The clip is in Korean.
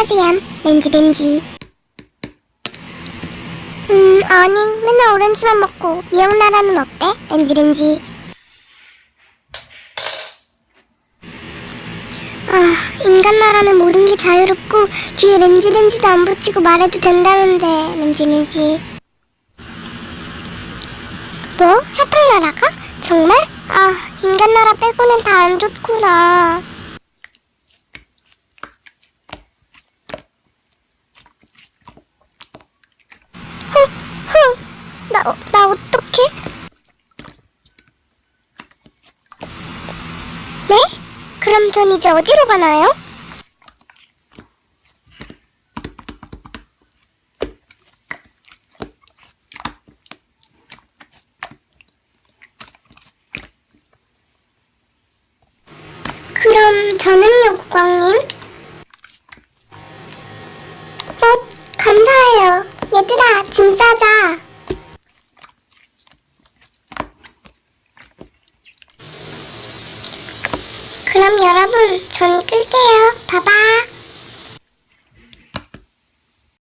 안녕하세요. 렌지. 아니, 맨날 오렌지만 먹고 미역나라는 어때? 렌지. 아, 인간나라는 모든 게 자유롭고 뒤에 렌지도 안 붙이고 말해도 된다는데, 렌지. 뭐? 사탕나라가? 정말? 아, 인간나라 빼고는 다 안 좋구나. 나 어떡해? 네? 그럼 전 이제 어디로 가나요? 그럼 저는요, 국왕님? 감사해요. 얘들아, 짐 싸자. 그럼 여러분, 전 끌게요. 봐봐.